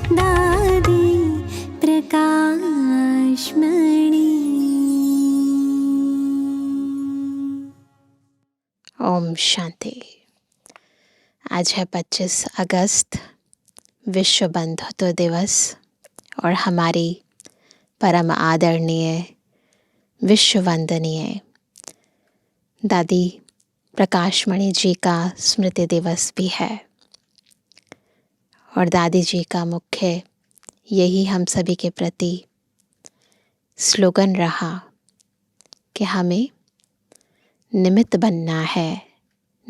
दादी प्रकाशमणि। ओम शांति। आज है 25 अगस्त, विश्व बंधुत्व दिवस, और हमारी परम आदरणीय विश्व वंदनीय दादी प्रकाशमणि जी का स्मृति दिवस भी है। और दादी जी का मुख्य यही हम सभी के प्रति स्लोगन रहा कि हमें निमित्त बनना है,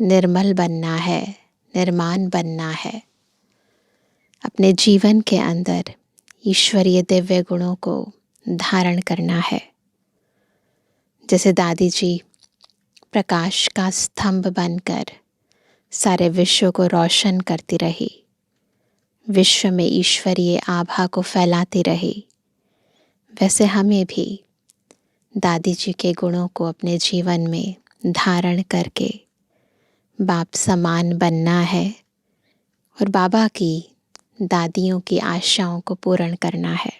निर्मल बनना है, निर्माण बनना है। अपने जीवन के अंदर ईश्वरीय दिव्य गुणों को धारण करना है। जैसे दादी जी प्रकाश का स्तंभ बनकर सारे विश्व को रोशन करती रही, विश्व में ईश्वरीय आभा को फैलाती रही, वैसे हमें भी दादी जी के गुणों को अपने जीवन में धारण करके बाप समान बनना है और बाबा की, दादियों की आशाओं को पूर्ण करना है।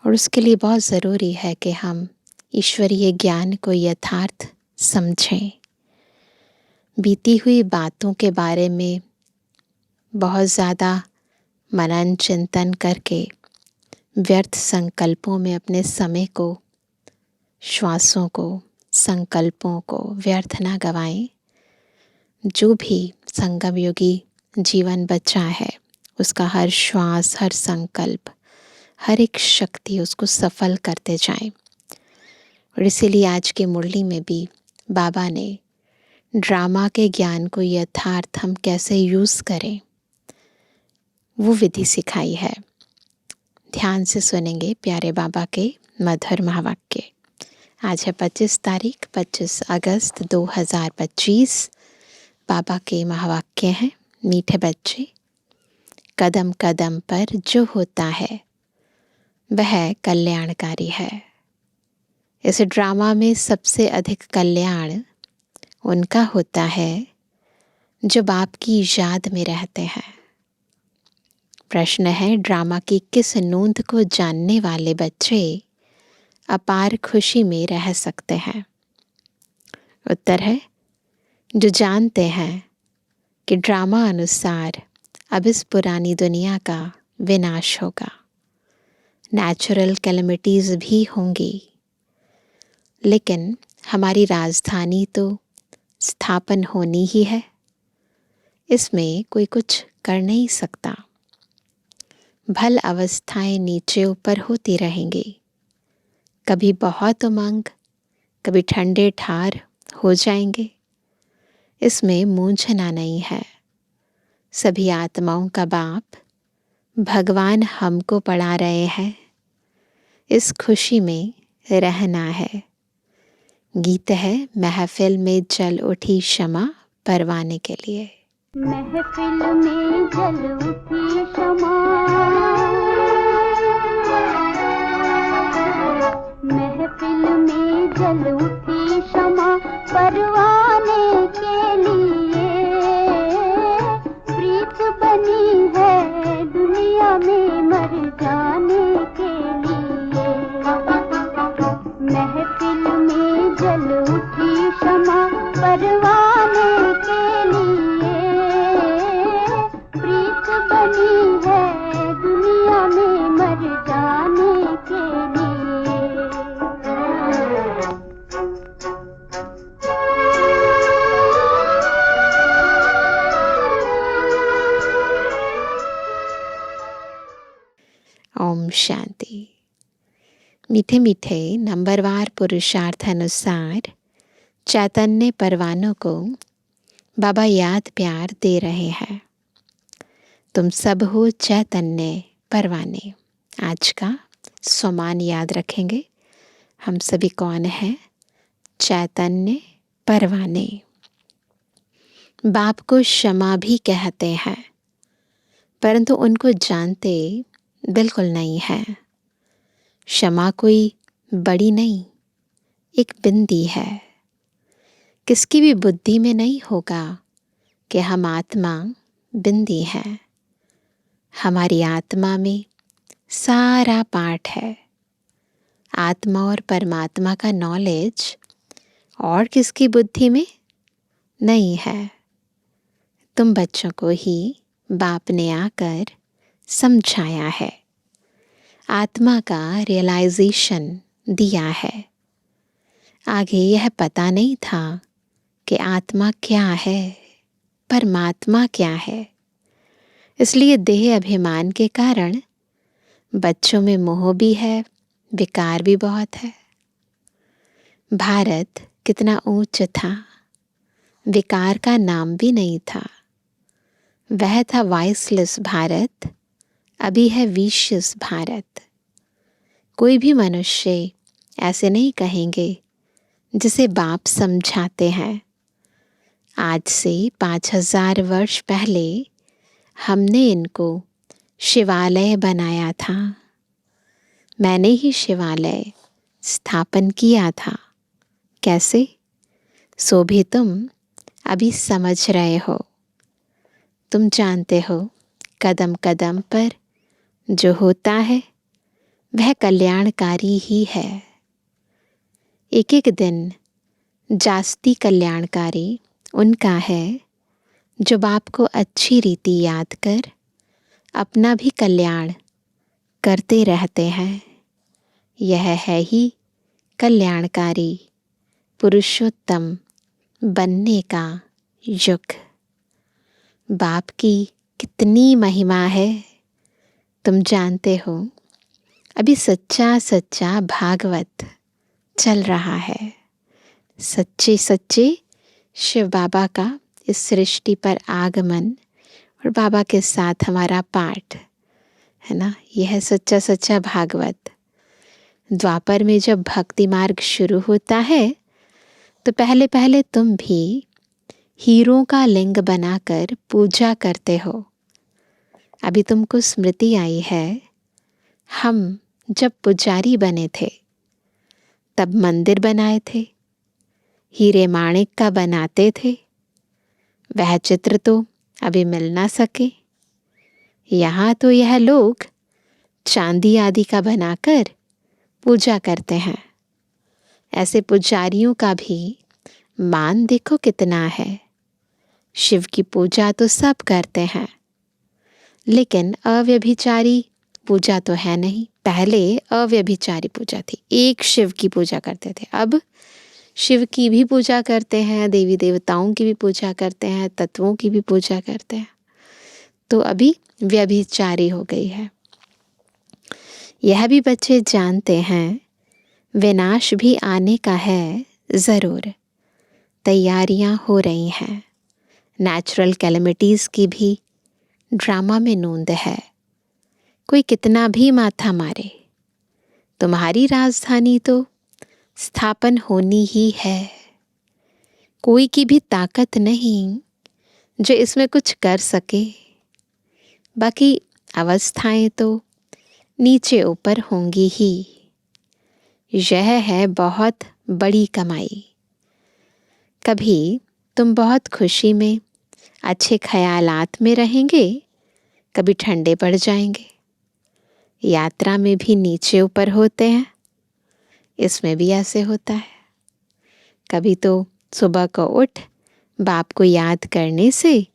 और उसके लिए बहुत ज़रूरी है कि हम ईश्वरीय ज्ञान को यथार्थ समझें। बीती हुई बातों के बारे में बहुत ज़्यादा मनन चिंतन करके व्यर्थ संकल्पों में अपने समय को, श्वासों को, संकल्पों को व्यर्थ ना गवाएं। जो भी संगम योगी जीवन बचा है, उसका हर श्वास, हर संकल्प, हर एक शक्ति उसको सफल करते जाएं। और इसीलिए आज की मुरली में भी बाबा ने ड्रामा के ज्ञान को यथार्थ हम कैसे यूज़ करें, वो विधि सिखाई है। ध्यान से सुनेंगे प्यारे बाबा के मधुर महावाक्य। आज है 25 तारीख, 25 अगस्त 2025। बाबा के महावाक्य हैं, मीठे बच्चे, कदम कदम पर जो होता है वह कल्याणकारी है। इस ड्रामा में सबसे अधिक कल्याण उनका होता है जो बाप की याद में रहते हैं। प्रश्न है, ड्रामा की किस नोंद को जानने वाले बच्चे अपार खुशी में रह सकते हैं? उत्तर है, जो जानते हैं कि ड्रामा अनुसार अब इस पुरानी दुनिया का विनाश होगा, नेचुरल कैलेमिटीज़ भी होंगी, लेकिन हमारी राजधानी तो स्थापन होनी ही है, इसमें कोई कुछ कर नहीं सकता। भल अवस्थाएं नीचे ऊपर होती रहेंगी, कभी बहुत उमंग, कभी ठंडे ठार हो जाएंगे, इसमें मूंझना नहीं है। सभी आत्माओं का बाप भगवान हमको पढ़ा रहे हैं, इस खुशी में रहना है। गीत है, महफिल में जल उठी क्षमा परवाने के लिए। महफिल में जल उठी क्षमा, महफिल में जल उठी क्षमा परवाने के लिए। प्रीत बनी है दुनिया में मर जाने के लिए। महफिल में जल उठी क्षमा परवाने के लिए। प्रीत बनी है दुनिया में मर जाने के लिए। ओम शांति। मीठे मीठे नंबरवार पुरुषार्थ अनुसार चैतन्य परवानों को बाबा याद प्यार दे रहे हैं। तुम सब हो चैतन्य परवाने। आज का सम्मान याद रखेंगे। हम सभी कौन हैं? चैतन्य परवाने। बाप को क्षमा भी कहते हैं, परंतु उनको जानते बिल्कुल नहीं है। क्षमा कोई बड़ी नहीं, एक बिंदी है। किसकी भी बुद्धि में नहीं होगा कि हम आत्मा बिंदी है। हमारी आत्मा में सारा पाठ है। आत्मा और परमात्मा का नॉलेज और किसकी बुद्धि में नहीं है। तुम बच्चों को ही बाप ने आकर समझाया है, आत्मा का रियलाइजेशन दिया है। आगे यह पता नहीं था कि आत्मा क्या है, परमात्मा क्या है। इसलिए देह अभिमान के कारण बच्चों में मोह भी है, विकार भी बहुत है। भारत कितना ऊंच था, विकार का नाम भी नहीं था। वह था वाइसलेस भारत, अभी है विशियस भारत। कोई भी मनुष्य ऐसे नहीं कहेंगे जिसे बाप समझाते हैं। आज से 5000 वर्ष पहले हमने इनको शिवालय बनाया था। मैंने ही शिवालय स्थापन किया था। कैसे? सो भी तुम अभी समझ रहे हो। तुम जानते हो कदम कदम पर जो होता है वह कल्याणकारी ही है। एक एक दिन जास्ती कल्याणकारी उनका है जो बाप को अच्छी रीति याद कर अपना भी कल्याण करते रहते हैं। यह है ही कल्याणकारी पुरुषोत्तम बनने का युग। बाप की कितनी महिमा है तुम जानते हो। अभी सच्चा सच्चा भागवत चल रहा है। सच्चे सच्चे शिव बाबा का इस सृष्टि पर आगमन और बाबा के साथ हमारा पाठ है ना। यह है सच्चा सच्चा भागवत। द्वापर में जब भक्ति मार्ग शुरू होता है तो पहले पहले तुम भी हीरों का लिंग बनाकर पूजा करते हो। अभी तुमको स्मृति आई है, हम जब पुजारी बने थे तब मंदिर बनाए थे, हीरे माणिक का बनाते थे। वह चित्र तो अभी मिल ना सके। यहाँ तो यह लोग चांदी आदि का बनाकर पूजा करते हैं। ऐसे पुजारियों का भी मान देखो कितना है। शिव की पूजा तो सब करते हैं, लेकिन अव्यभिचारी पूजा तो है नहीं। पहले अव्यभिचारी पूजा थी, एक शिव की पूजा करते थे। अब शिव की भी पूजा करते हैं, देवी देवताओं की भी पूजा करते हैं, तत्वों की भी पूजा करते हैं। तो अभी व्यभिचारी हो गई है। यह भी बच्चे जानते हैं विनाश भी आने का है ज़रूर। तैयारियां हो रही हैं। नेचुरल कैलेमिटीज़ की भी ड्रामा में नोंद है। कोई कितना भी माथा मारे, तुम्हारी राजधानी तो स्थापन होनी ही है। कोई की भी ताकत नहीं जो इसमें कुछ कर सके। बाकी अवस्थाएं तो नीचे ऊपर होंगी ही। यह है बहुत बड़ी कमाई। कभी तुम बहुत खुशी में अच्छे ख्यालात में रहेंगे, कभी ठंडे पड़ जाएंगे। यात्रा में भी नीचे ऊपर होते हैं, इसमें भी ऐसे होता है। कभी तो सुबह को उठ बाप को याद करने से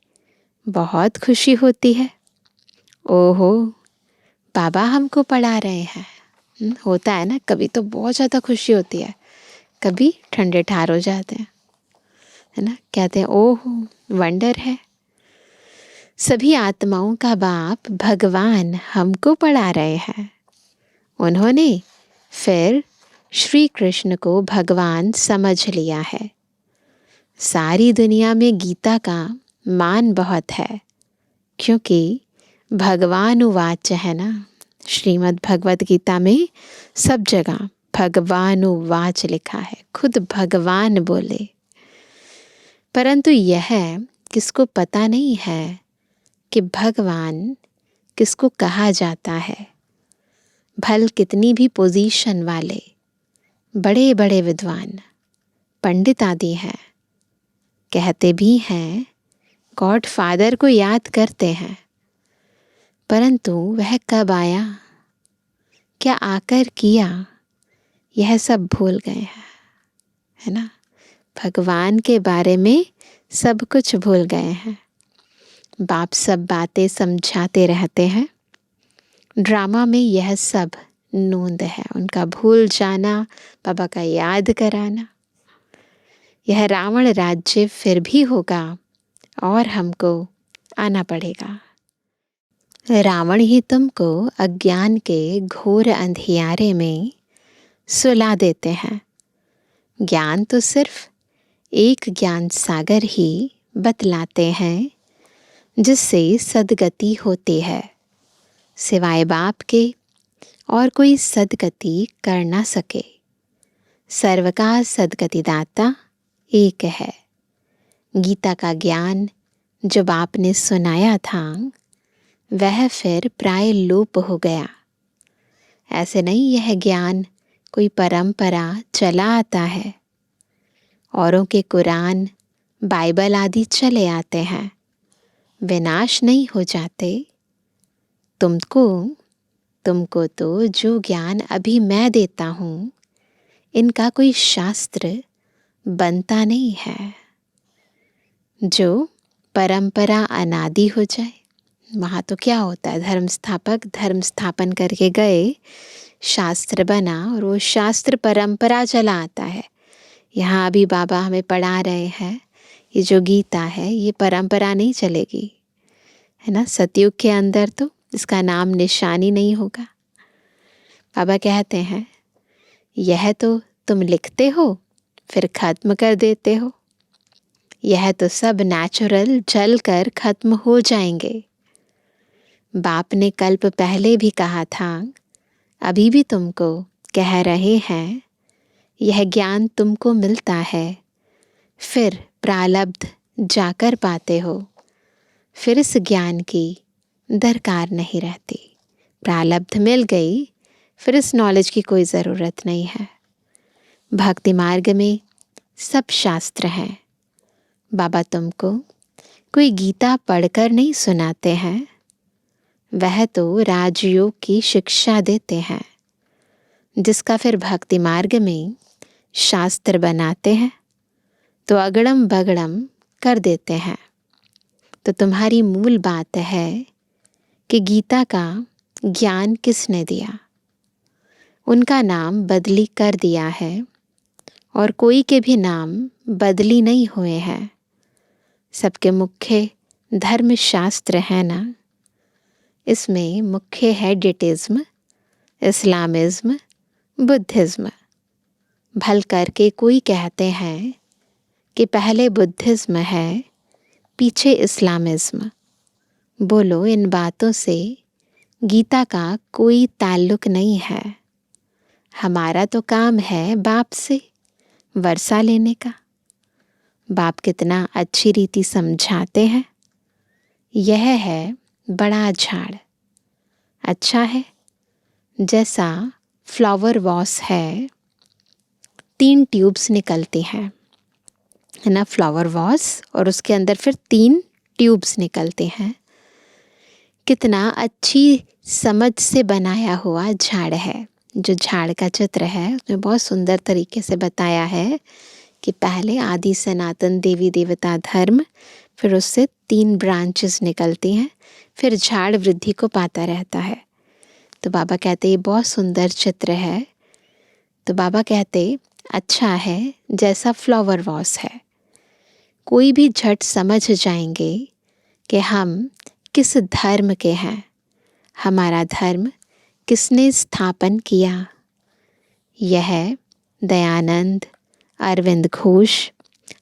बहुत खुशी होती है। ओहो, बाबा हमको पढ़ा रहे हैं। होता है ना, कभी तो बहुत ज़्यादा खुशी होती है, कभी ठंडे ठार हो जाते हैं, है ना। कहते हैं ओहो वंडर है। सभी आत्माओं का बाप भगवान हमको पढ़ा रहे हैं। उन्होंने फिर श्री कृष्ण को भगवान समझ लिया है। सारी दुनिया में गीता का मान बहुत है, क्योंकि भगवान उवाच है ना। श्रीमद् भगवद गीता में सब जगह भगवान उवाच लिखा है, खुद भगवान बोले। परंतु यह किसको पता नहीं है कि भगवान किसको कहा जाता है। भल कितनी भी पोजीशन वाले बड़े बड़े विद्वान पंडित आदि हैं, कहते भी हैं गॉड फादर को याद करते हैं, परंतु वह कब आया, क्या आकर किया, यह सब भूल गए हैं, है ना। भगवान के बारे में सब कुछ भूल गए हैं। बाप सब बातें समझाते रहते हैं। ड्रामा में यह सब नूंद है, उनका भूल जाना, बाबा का याद कराना। यह रावण राज्य फिर भी होगा और हमको आना पड़ेगा। रावण ही तुमको अज्ञान के घोर अंधियारे में सुला देते हैं। ज्ञान तो सिर्फ एक ज्ञान सागर ही बतलाते हैं, जिससे सद्गति होती है। सिवाय बाप के और कोई सद्गति कर ना सके। सर्व का सद्गति दाता एक है। गीता का ज्ञान जो बाप ने सुनाया था, वह फिर प्राय लोप हो गया। ऐसे नहीं यह ज्ञान कोई परंपरा चला आता है। औरों के कुरान, बाइबल आदि चले आते हैं, विनाश नहीं हो जाते। तुमको तो जो ज्ञान अभी मैं देता हूँ, इनका कोई शास्त्र बनता नहीं है। जो परंपरा अनादि हो जाए, वहाँ तो क्या होता है, धर्म स्थापक धर्म स्थापन करके गए, शास्त्र बना और वो शास्त्र परंपरा चला आता है। यहाँ अभी बाबा हमें पढ़ा रहे हैं, ये जो गीता है ये परंपरा नहीं चलेगी, है ना। सतयुग के अंदर तो इसका नाम निशानी नहीं होगा। बाबा कहते हैं यह तो तुम लिखते हो फिर खत्म कर देते हो, यह तो सब नेचुरल जल कर खत्म हो जाएंगे। बाप ने कल्प पहले भी कहा था, अभी भी तुमको कह रहे हैं, यह ज्ञान तुमको मिलता है, फिर प्रारब्ध जाकर पाते हो, फिर इस ज्ञान की दरकार नहीं रहती। प्रारब्ध मिल गई, फिर इस नॉलेज की कोई ज़रूरत नहीं है। भक्ति मार्ग में सब शास्त्र हैं। बाबा तुमको कोई गीता पढ़कर नहीं सुनाते हैं, वह तो राजयोग की शिक्षा देते हैं, जिसका फिर भक्ति मार्ग में शास्त्र बनाते हैं तो अगड़म बगड़म कर देते हैं। तो तुम्हारी मूल बात है कि गीता का ज्ञान किसने दिया। उनका नाम बदली कर दिया है और कोई के भी नाम बदली नहीं हुए हैं। सबके मुख्य धर्म शास्त्र है ना। इसमें मुख्य है डिटिज्म, इस्लामिज्म, बुद्धिज्म। भल करके कोई कहते हैं कि पहले बुद्धिज्म है, पीछे इस्लामिज्म। बोलो, इन बातों से गीता का कोई ताल्लुक नहीं है। हमारा तो काम है बाप से वर्षा लेने का। बाप कितना अच्छी रीति समझाते हैं। यह है बड़ा झाड़, अच्छा है। जैसा फ्लावर वॉस है, 3 ट्यूब्स निकलती हैं, है ना, फ्लावर वॉस, और उसके अंदर फिर 3 ट्यूब्स निकलते हैं। कितना अच्छी समझ से बनाया हुआ झाड़ है। जो झाड़ का चित्र है उसमें बहुत सुंदर तरीके से बताया है कि पहले आदि सनातन देवी देवता धर्म, फिर उससे 3 ब्रांचेस निकलती हैं, फिर झाड़ वृद्धि को पाता रहता है। तो बाबा कहते ये बहुत सुंदर चित्र है। तो बाबा कहते अच्छा है, जैसा फ्लावर वॉस है, कोई भी झट समझ जाएंगे कि हम किस धर्म के हैं, हमारा धर्म किसने स्थापन किया। यह दयानंद, अरविंद घोष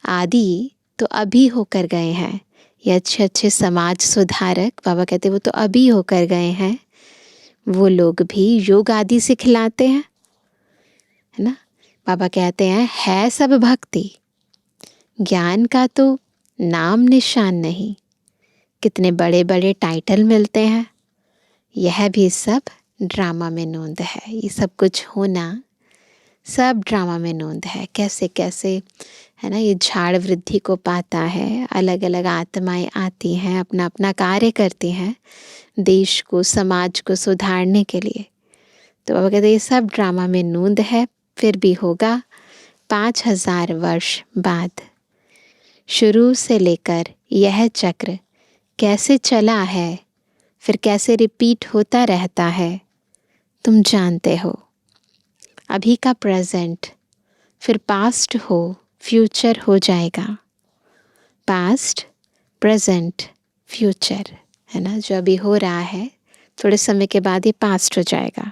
आदि तो अभी होकर गए हैं। ये अच्छे अच्छे समाज सुधारक, बाबा कहते वो तो अभी होकर गए हैं। वो लोग भी योग आदि सिखलाते हैं, है ना। बाबा कहते हैं है सब भक्ति, ज्ञान का तो नाम निशान नहीं। कितने बड़े बड़े टाइटल मिलते हैं, यह भी सब ड्रामा में नोंद है। ये सब कुछ होना सब ड्रामा में नोंद है, कैसे कैसे है ना ये झाड़ वृद्धि को पाता है, अलग अलग आत्माएं आती हैं, अपना अपना कार्य करती हैं देश को समाज को सुधारने के लिए। तो बाबा कहते ये सब ड्रामा में नोंद है, फिर भी होगा 5000 वर्ष बाद। शुरू से लेकर यह चक्र कैसे चला है, फिर कैसे रिपीट होता रहता है, तुम जानते हो। अभी का प्रेजेंट, फिर पास्ट हो, फ्यूचर हो जाएगा। पास्ट, प्रेजेंट, फ्यूचर, है ना। जो अभी हो रहा है थोड़े समय के बाद ये पास्ट हो जाएगा,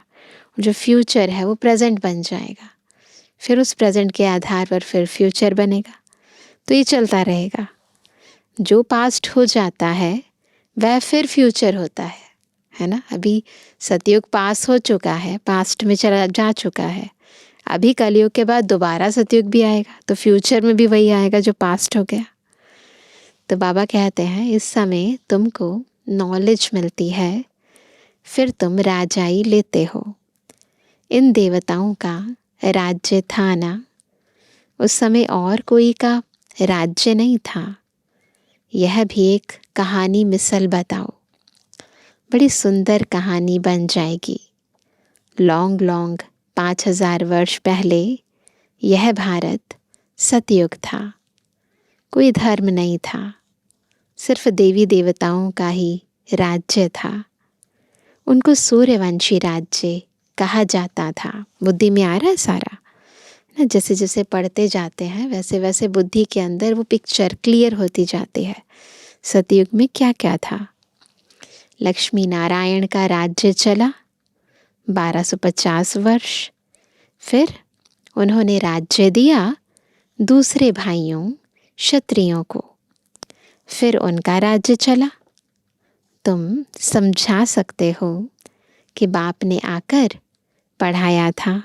जो फ्यूचर है वो प्रेजेंट बन जाएगा, फिर उस प्रेजेंट के आधार पर फिर फ्यूचर बनेगा। तो ये चलता रहेगा। जो पास्ट हो जाता है वह फिर फ्यूचर होता है ना। अभी सतयुग पास हो चुका है, पास्ट में चला जा चुका है। अभी कलयुग के बाद दोबारा सतयुग भी आएगा, तो फ्यूचर में भी वही आएगा जो पास्ट हो गया। तो बाबा कहते हैं इस समय तुमको नॉलेज मिलती है, फिर तुम राजाई लेते हो। इन देवताओं का राज्य था ना, उस समय और कोई का राज्य नहीं था। यह भी एक कहानी मिसल बताओ, बड़ी सुंदर कहानी बन जाएगी। लॉन्ग लॉन्ग 5000 वर्ष पहले यह भारत सतयुग था। कोई धर्म नहीं था, सिर्फ देवी देवताओं का ही राज्य था। उनको सूर्यवंशी राज्य कहा जाता था। बुद्धि में आ रहा है सारा ना। जैसे जैसे पढ़ते जाते हैं वैसे वैसे बुद्धि के अंदर वो पिक्चर क्लियर होती जाती है। सतयुग में क्या क्या था। लक्ष्मी नारायण का राज्य चला 1250 वर्ष। फिर उन्होंने राज्य दिया दूसरे भाइयों क्षत्रियों को। फिर उनका राज्य चला। तुम समझा सकते हो कि बाप ने आकर पढ़ाया था।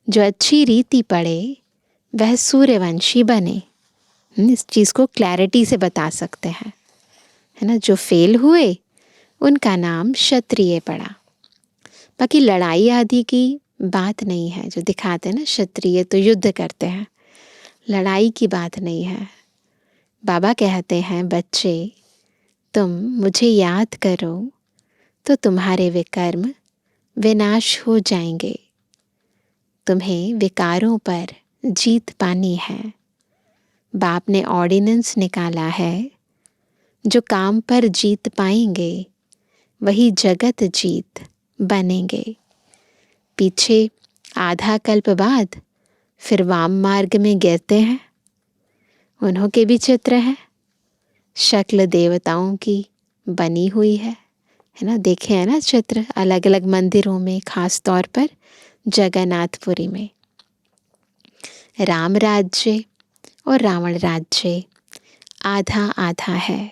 जो अच्छी रीति पढ़े वह सूर्यवंशी बने। इस चीज़ को क्लैरिटी से बता सकते हैं, है ना। जो फेल हुए उनका नाम क्षत्रिय पड़ा। बाकी लड़ाई आदि की बात नहीं है। जो दिखाते हैं ना क्षत्रिय तो युद्ध करते हैं, लड़ाई की बात नहीं है। बाबा कहते हैं बच्चे तुम मुझे याद करो तो तुम्हारे विकर्म विनाश हो जाएंगे। तुम्हें विकारों पर जीत पानी है। बाप ने ऑर्डिनेंस निकाला है, जो काम पर जीत पाएंगे वही जगत जीत बनेंगे। पीछे आधा कल्प बाद फिर वाम मार्ग में गिरते हैं, उन्हों के भी चित्र है। शक्ल देवताओं की बनी हुई है ना। देखे हैं ना चित्र अलग अलग मंदिरों में, खास तौर पर जगन्नाथपुरी में। राम राज्य और रावण राज्य आधा आधा है।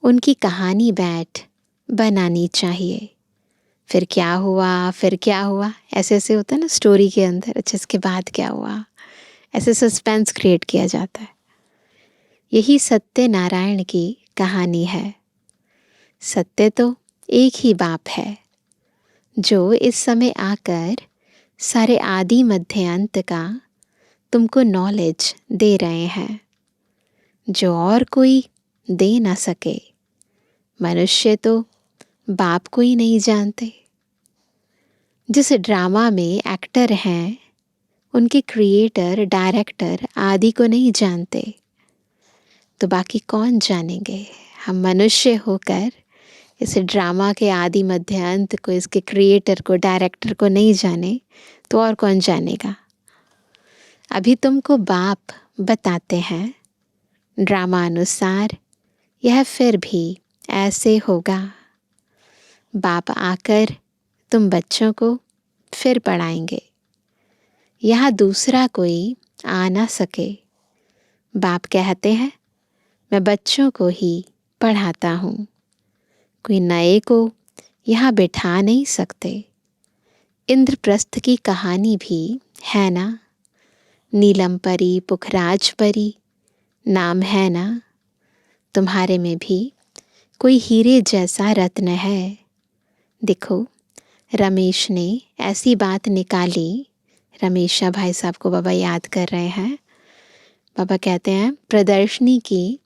उनकी कहानी बैठ बनानी चाहिए। फिर क्या हुआ, फिर क्या हुआ, ऐसे ऐसे होता है ना स्टोरी के अंदर। अच्छा इसके बाद क्या हुआ, ऐसे सस्पेंस क्रिएट किया जाता है। यही सत्य नारायण की कहानी है। सत्य तो एक ही बाप है, जो इस समय आकर सारे आदि मध्य अंत का तुमको नॉलेज दे रहे हैं, जो और कोई दे ना सके। मनुष्य तो बाप को ही नहीं जानते। जिस ड्रामा में एक्टर हैं उनके क्रिएटर डायरेक्टर आदि को नहीं जानते, तो बाकी कौन जानेंगे। हम मनुष्य होकर इस ड्रामा के आदि मध्य अंत को, इसके क्रिएटर को, डायरेक्टर को नहीं जाने तो और कौन जानेगा। अभी तुमको बाप बताते हैं ड्रामा अनुसार यह फिर भी ऐसे होगा। बाप आकर तुम बच्चों को फिर पढ़ाएंगे। यहाँ दूसरा कोई आ ना सके। बाप कहते हैं मैं बच्चों को ही पढ़ाता हूँ, कोई नए को यहाँ बिठा नहीं सकते। इंद्रप्रस्थ की कहानी भी है ना। नीलम परी, पुखराज परी नाम है ना। तुम्हारे में भी कोई हीरे जैसा रत्न है। देखो रमेश ने ऐसी बात निकाली रमेशा भाई साहब को बाबा याद कर रहे हैं। बाबा कहते हैं प्रदर्शनी की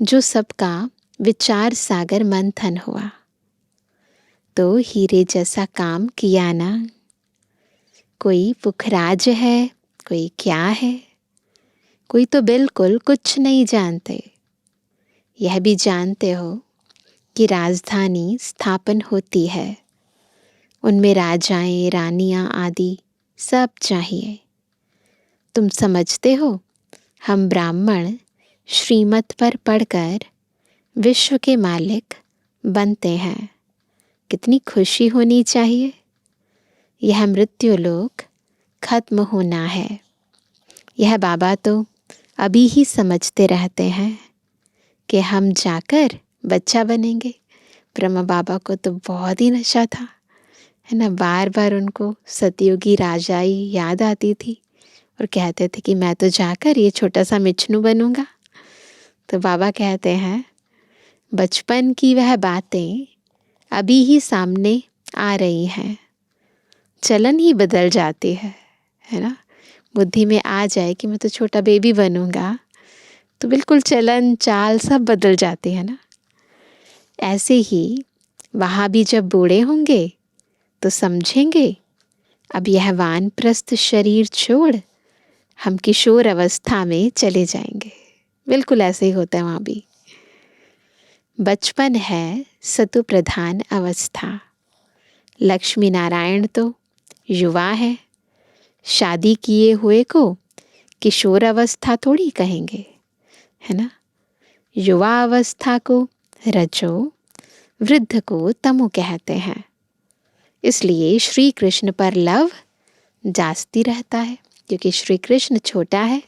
जो सबका विचार सागर मंथन हुआ, तो हीरे जैसा काम किया ना। कोई पुखराज है, कोई क्या है, कोई तो बिल्कुल कुछ नहीं जानते। यह भी जानते हो कि राजधानी स्थापन होती है, उनमें राजाएं रानियां आदि सब चाहिए। तुम समझते हो हम ब्राह्मण श्रीमत पर पढ़कर विश्व के मालिक बनते हैं, कितनी खुशी होनी चाहिए। यह मृत्यु लोक खत्म होना है। यह बाबा तो अभी ही समझते रहते हैं कि हम जाकर बच्चा बनेंगे। ब्रह्मा बाबा को तो बहुत ही नशा था, है ना। बार बार उनको सतयुगी राजाई याद आती थी और कहते थे कि मैं तो जाकर ये छोटा सा मिचनू बनूंगा। तो बाबा कहते हैं बचपन की वह बातें अभी ही सामने आ रही हैं, चलन ही बदल जाती है ना। बुद्धि में आ जाए कि मैं तो छोटा बेबी बनूंगा, तो बिल्कुल चलन चाल सब बदल जाती है ना। ऐसे ही वहाँ भी जब बूढ़े होंगे तो समझेंगे अब यह वानप्रस्थ शरीर छोड़ हम किशोर अवस्था में चले जाएंगे। बिल्कुल ऐसे ही होता है वहाँ भी। बचपन है सतु प्रधान अवस्था। लक्ष्मी नारायण तो युवा है, शादी किए हुए को किशोर अवस्था थोड़ी कहेंगे, है ना। युवा अवस्था को रजो, वृद्ध को तमो कहते हैं। इसलिए श्री कृष्ण पर लव जास्ती रहता है, क्योंकि श्री कृष्ण छोटा है,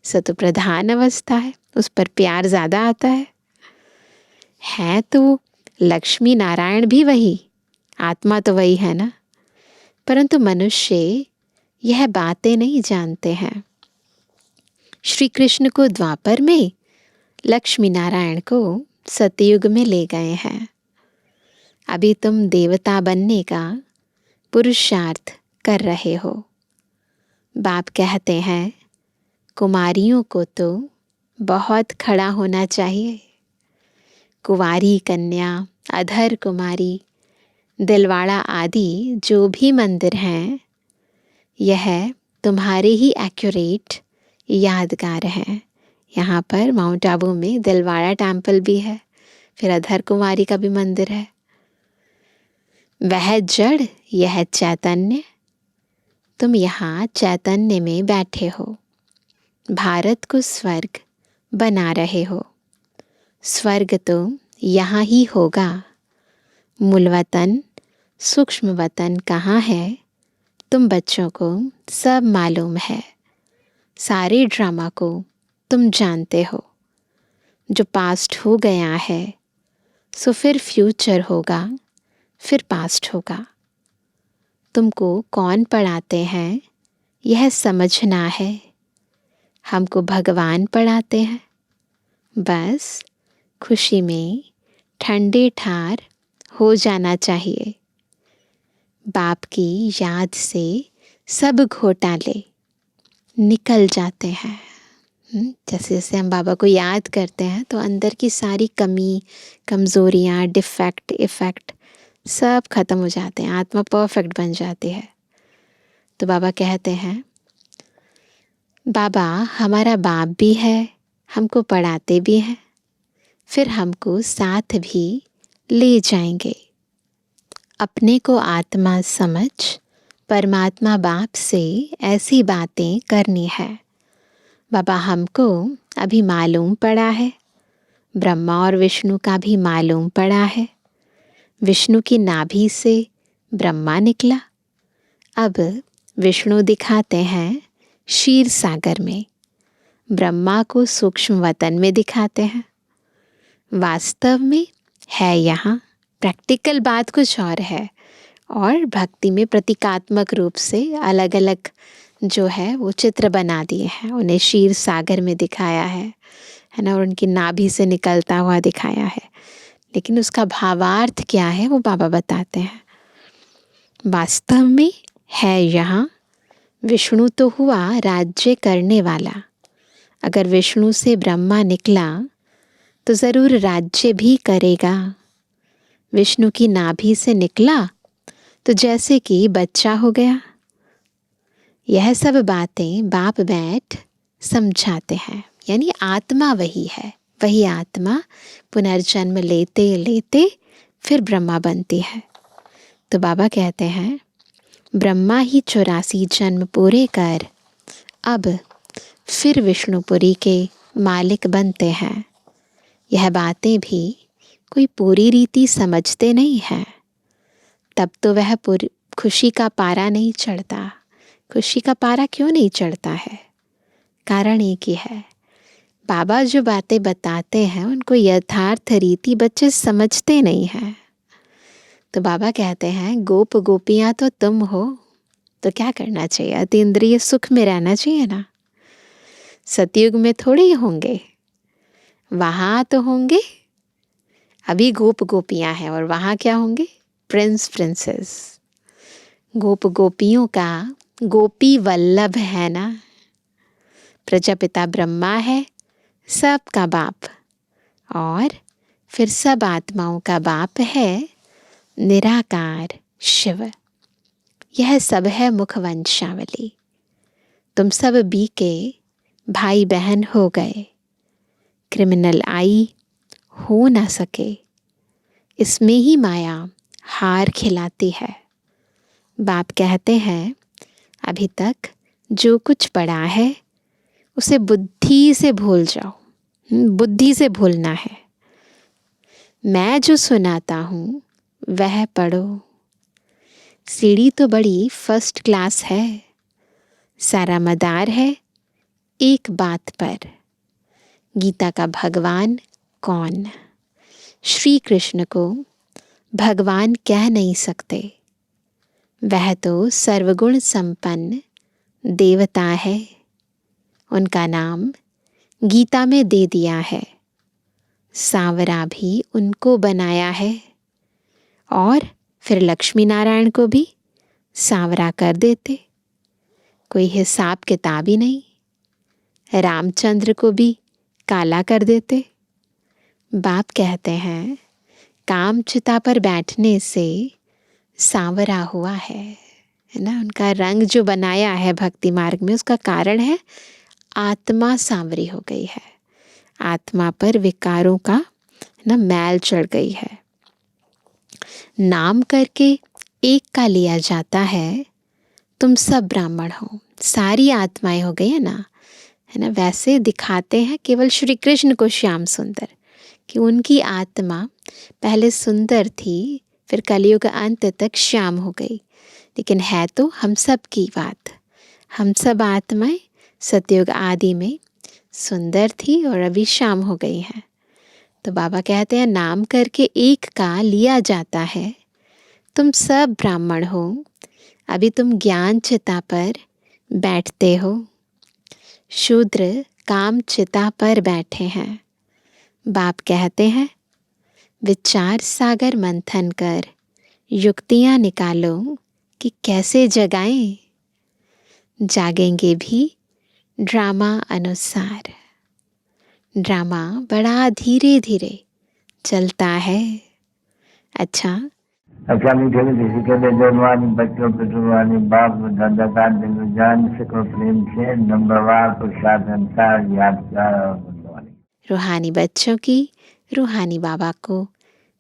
सतु प्रधान अवस्था है, उस पर प्यार ज़्यादा आता है तो लक्ष्मी नारायण भी वही, आत्मा तो वही है ना। परंतु मनुष्य यह बातें नहीं जानते हैं। श्री कृष्ण को द्वापर में, लक्ष्मी नारायण को सतयुग में ले गए हैं। अभी तुम देवता बनने का पुरुषार्थ कर रहे हो। बाप कहते हैं कुमारियों को तो बहुत खड़ा होना चाहिए। कुंवारी कन्या, अधर कुमारी, दिलवाड़ा आदि जो भी मंदिर हैं, यह तुम्हारे ही एक्यूरेट यादगार हैं। यहाँ पर माउंट आबू में दिलवाड़ा टेम्पल भी है, फिर अधर कुमारी का भी मंदिर है। वह जड़, यह चैतन्य। तुम यहाँ चैतन्य में बैठे हो, भारत को स्वर्ग बना रहे हो। स्वर्ग तो यहाँ ही होगा। मूल वतन, सूक्ष्म वतन कहाँ है, तुम बच्चों को सब मालूम है। सारे ड्रामा को तुम जानते हो। जो पास्ट हो गया है सो फिर फ्यूचर होगा, फिर पास्ट होगा। तुमको कौन पढ़ाते हैं यह समझना है। हमको भगवान पढ़ाते हैं। बस खुशी में ठंडे ठार हो जाना चाहिए। बाप की याद से सब घोटाले निकल जाते हैं। जैसे जैसे हम बाबा को याद करते हैं तो अंदर की सारी कमी, कमज़ोरियाँ, डिफेक्ट, इफ़ेक्ट सब खत्म हो जाते हैं। आत्मा परफेक्ट बन जाती है। तो बाबा कहते हैं बाबा हमारा बाप भी है, हमको पढ़ाते भी हैं, फिर हमको साथ भी ले जाएंगे। अपने को आत्मा समझ परमात्मा बाप से ऐसी बातें करनी है। बाबा हमको अभी मालूम पड़ा है, ब्रह्मा और विष्णु का भी मालूम पड़ा है। विष्णु की नाभि से ब्रह्मा निकला। अब विष्णु दिखाते हैं क्षीर सागर में, ब्रह्मा को सूक्ष्म वतन में दिखाते हैं। वास्तव में है यहाँ, प्रैक्टिकल बात कुछ और है, और भक्ति में प्रतीकात्मक रूप से अलग अलग जो है वो चित्र बना दिए हैं। उन्हें क्षीर सागर में दिखाया है ना, और उनकी नाभि से निकलता हुआ दिखाया है। लेकिन उसका भावार्थ क्या है वो बाबा बताते हैं। वास्तव में है यहाँ, विष्णु तो हुआ राज्य करने वाला। अगर विष्णु से ब्रह्मा निकला तो ज़रूर राज्य भी करेगा। विष्णु की नाभि से निकला तो जैसे कि बच्चा हो गया। यह सब बातें बाप बैठ समझाते हैं। यानी आत्मा वही है, वही आत्मा पुनर्जन्म लेते लेते फिर ब्रह्मा बनती है। तो बाबा कहते हैं ब्रह्मा ही 84 जन्म पूरे कर अब फिर विष्णुपुरी के मालिक बनते हैं। यह बातें भी कोई पूरी रीति समझते नहीं हैं, तब तो वह खुशी का पारा नहीं चढ़ता। खुशी का पारा क्यों नहीं चढ़ता है? कारण एक ही है, बाबा जो बातें बताते हैं उनको यथार्थ रीति बच्चे समझते नहीं हैं। तो बाबा कहते हैं गोप गोपियाँ तो तुम हो, तो क्या करना चाहिए? अतीन्द्रिय सुख में रहना चाहिए ना। सतयुग में थोड़े ही होंगे, वहाँ तो होंगे। अभी गोप गोपियाँ हैं और वहाँ क्या होंगे? Prince princess. गोप गोपियों का गोपी वल्लभ है ना। प्रजापिता ब्रह्मा है सबका बाप, और फिर सब आत्माओं का बाप है निराकार शिव। यह सब है मुखवंशावली। तुम सब बी के भाई बहन हो गए। क्रिमिनल आई हो ना सके, इसमें ही माया हार खिलाती है। बाप कहते हैं अभी तक जो पढ़ा पड़ा है उसे बुद्धि से भूल जाओ। बुद्धि से भूलना है। मैं जो सुनाता हूँ वह पढ़ो। सीढ़ी तो बड़ी फर्स्ट क्लास है, सारा मदार है एक बात पर। गीता का भगवान कौन? श्री कृष्ण को भगवान कह नहीं सकते, वह तो सर्वगुण संपन्न देवता है। उनका नाम गीता में दे दिया है। सांवरा भी उनको बनाया है और फिर लक्ष्मी नारायण को भी सांवरा कर देते। कोई हिसाब किताब ही नहीं। रामचंद्र को भी काला कर देते। बाप कहते हैं काम चिता पर बैठने से सांवरा हुआ है ना। उनका रंग जो बनाया है भक्ति मार्ग में, उसका कारण है आत्मा सांवरी हो गई है। आत्मा पर विकारों का ना मैल चढ़ गई है। नाम करके एक का लिया जाता है, तुम सब ब्राह्मण हो, सारी आत्माएं हो गई है ना, है ना। वैसे दिखाते हैं केवल श्री कृष्ण को श्याम सुंदर, कि उनकी आत्मा पहले सुंदर थी, फिर कलयुग अंत तक श्याम हो गई। लेकिन है तो हम सब की बात। हम सब आत्माएं सतयुग आदि में सुंदर थी और अभी श्याम हो गई हैं। तो बाबा कहते हैं नाम करके एक का लिया जाता है, तुम सब ब्राह्मण हो, अभी तुम ज्ञान चिता पर बैठते हो। शूद्र काम चिता पर बैठे हैं। बाप कहते हैं विचार सागर मंथन कर युक्तियाँ निकालो कि कैसे जगाएं। जागेंगे भी ड्रामा अनुसार। ड्रामा बड़ा धीरे धीरे चलता है। अच्छा मीठे मीठे सिकंदर जवानी बच्चों पे जुबानी बाप दादा का दिल जान सको प्रेम से नंबरवार प्रसाद अनुसार यादगार और बुद्धवानी। रूहानी बच्चों की रूहानी बाबा को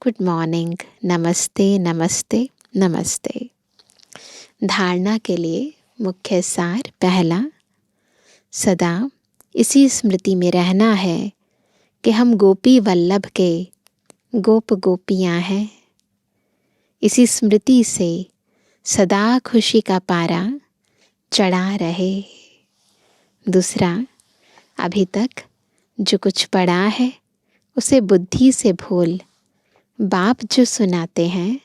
गुड मॉर्निंग, नमस्ते नमस्ते नमस्ते। धारणा के लिए मुख्य सार पहला, सदा इसी स्मृति में रहना है कि हम गोपी वल्लभ के गोप गोपियाँ हैं। इसी स्मृति से सदा खुशी का पारा चढ़ा रहे। दूसरा, अभी तक जो कुछ पढ़ा है उसे बुद्धि से भूल, बाप जो सुनाते हैं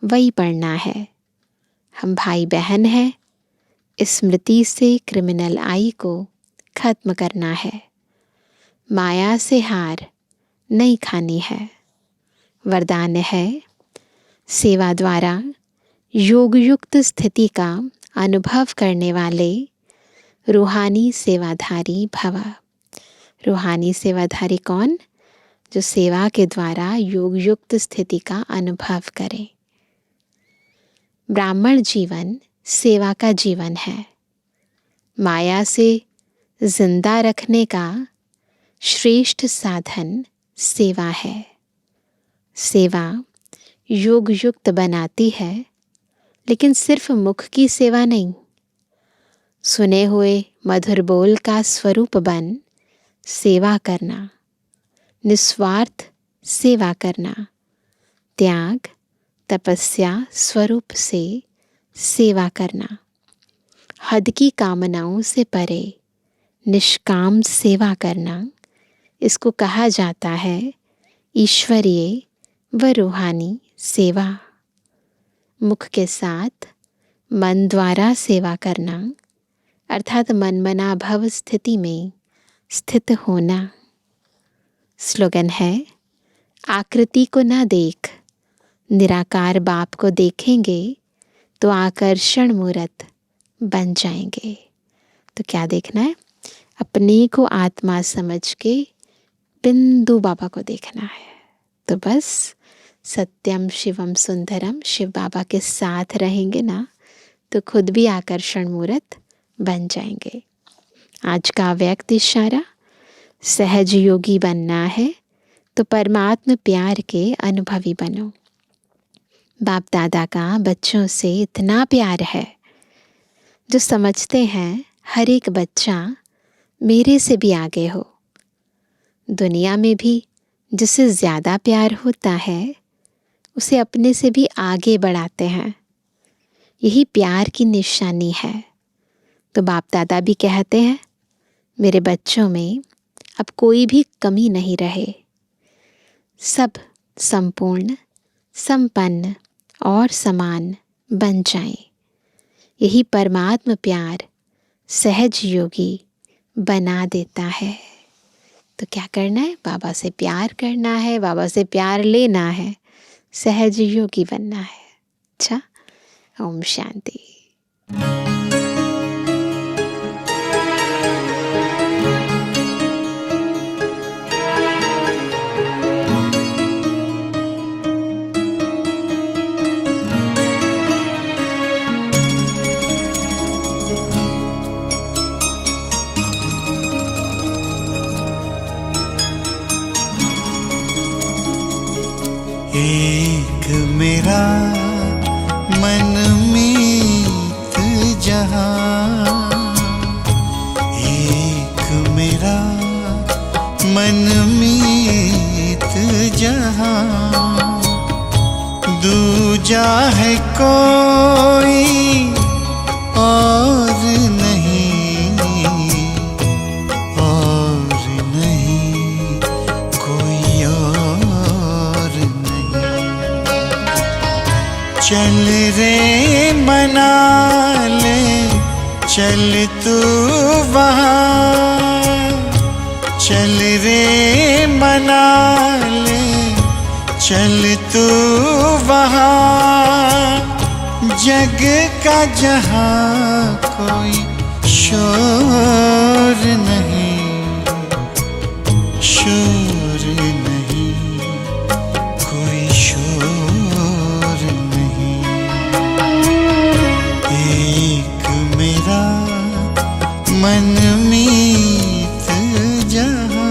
वही पढ़ना है। हम भाई बहन हैं, स्मृति से क्रिमिनल आई को खत्म करना है। माया से हार नहीं खानी है। वरदान है सेवा द्वारा योग युक्त स्थिति का अनुभव करने वाले रूहानी सेवाधारी भव। रूहानी सेवाधारी कौन? जो सेवा के द्वारा योग युक्त स्थिति का अनुभव करे। ब्राह्मण जीवन सेवा का जीवन है। माया से जिंदा रखने का श्रेष्ठ साधन सेवा है। सेवा योग युक्त बनाती है, लेकिन सिर्फ मुख की सेवा नहीं। सुने हुए मधुर बोल का स्वरूप बन सेवा करना, निस्वार्थ सेवा करना, त्याग तपस्या स्वरूप से सेवा करना, हद की कामनाओं से परे निष्काम सेवा करना, इसको कहा जाता है ईश्वरीय व रूहानी सेवा। मुख के साथ मन द्वारा सेवा करना अर्थात मनमना भव स्थिति में स्थित होना। स्लोगन है, आकृति को ना देख, निराकार बाप को देखेंगे तो आकर्षण मूर्त बन जाएंगे। तो क्या देखना है? अपने को आत्मा समझ के बिंदु बाबा को देखना है। तो बस सत्यम शिवम सुंदरम शिव बाबा के साथ रहेंगे ना, तो खुद भी आकर्षण मूर्त बन जाएंगे। आज का व्यक्त इशारा, सहज योगी बनना है तो परमात्म प्यार के अनुभवी बनो। बाप दादा का बच्चों से इतना प्यार है, जो समझते हैं हर एक बच्चा मेरे से भी आगे हो। दुनिया में भी जिसे ज़्यादा प्यार होता है, उसे अपने से भी आगे बढ़ाते हैं। यही प्यार की निशानी है। तो बाप दादा भी कहते हैं, मेरे बच्चों में अब कोई भी कमी नहीं रहे, सब संपूर्ण, संपन्न और समान बन जाएं। यही परमात्म प्यार सहज योगी बना देता है। तो क्या करना है? बाबा से प्यार करना है, बाबा से प्यार लेना है, सहज योगी बनना है। अच्छा, ओम शांति। एक मेरा मनमीत जहां, एक मेरा मनमीत जहां, दूजा है कोई और नहीं, और नहीं कोई और नहीं। चल रे मना ले, चल तू वहाँ, चल रे मना ले, चल तू वहाँ। जग का जहाँ कोई शोर नहीं, शोर नहीं, कोई शोर नहीं। एक मेरा मनमीत जहाँ।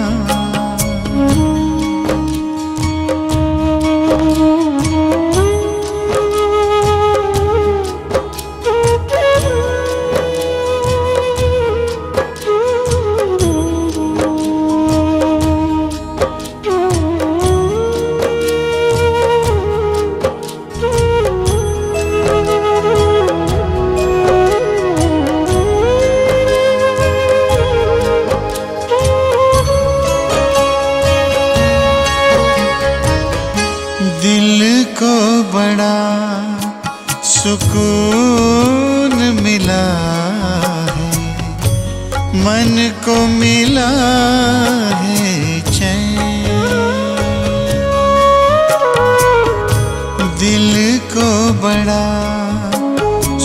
दिल को बड़ा सुकून मिला है, मन को मिला है चैन। दिल को बड़ा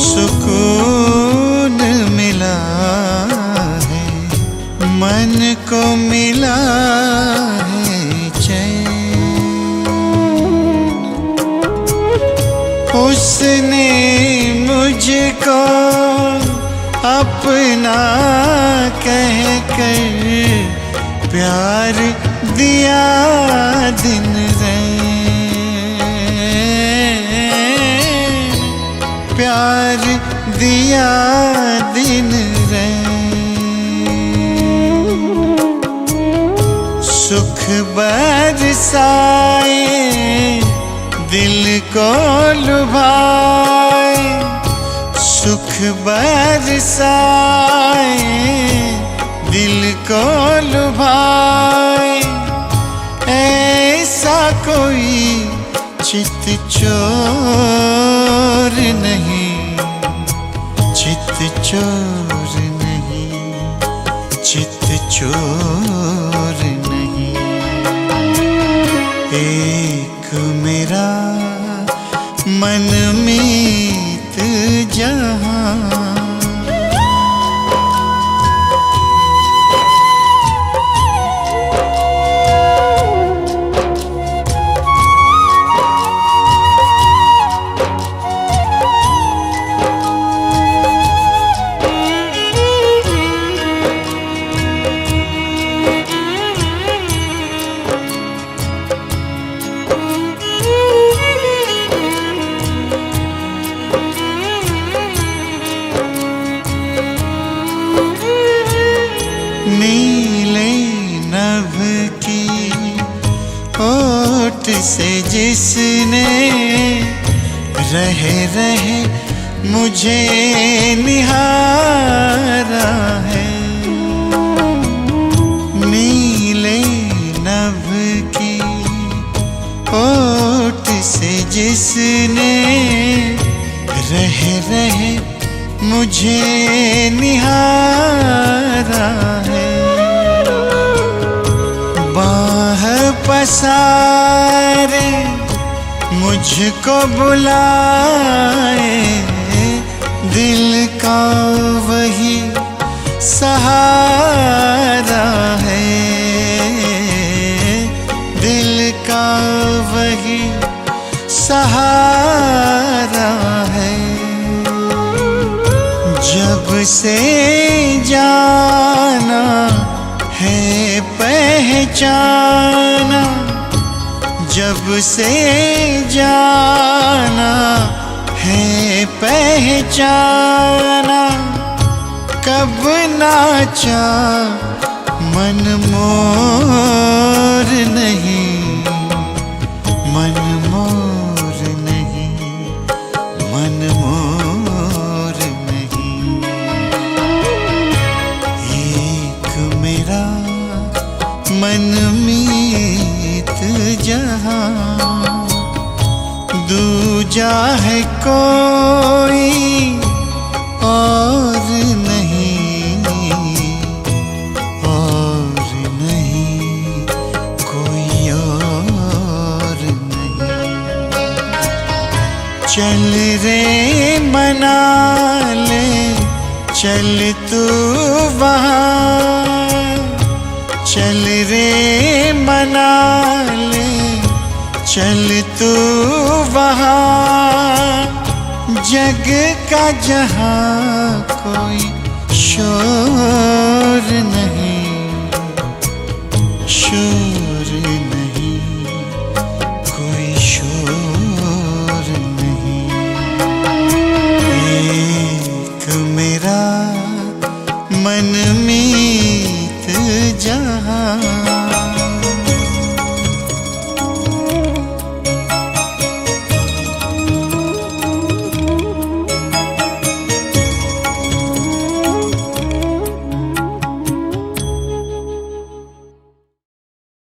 सुकून को मिला है चैन। उसने मुझको अपना कहकर प्यार दिया दिन रैन, प्यार दिया दिन रैन। सुख बरसाए दिल को लुभाए, सुख बरसाए दिल को लुभाए, ऐसा कोई चित चोर नहीं, चित चोर नहीं, चित चोर नहीं। एक मेरा मनमीत जहां, नीले नभ की ओट से जिसने रहे रहे मुझे निहारा है, नीले नभ की ओट से जिसने रहे रहे मुझे निहारा है। बाह पसारे मुझको बुलाए, दिल का वही सहारा है, दिल का वही सहारा है। जब से जाना है पहचाना, जब से जाना है पहचाना, कब नाचा मन मोर नहीं, मन मोर नहीं, मन मोर नहीं। एक मेरा मनमीत जहां, दूजा है कोई और नहीं, और नहीं कोई और नहीं। चल रे मना ले चल तू वहाँ, चल रे मना ले चल तू वहाँ, जग का जहाँ कोई शोर नहीं, शोर नहीं, कोई शोर नहीं। एक मेरा मनमीत जहां।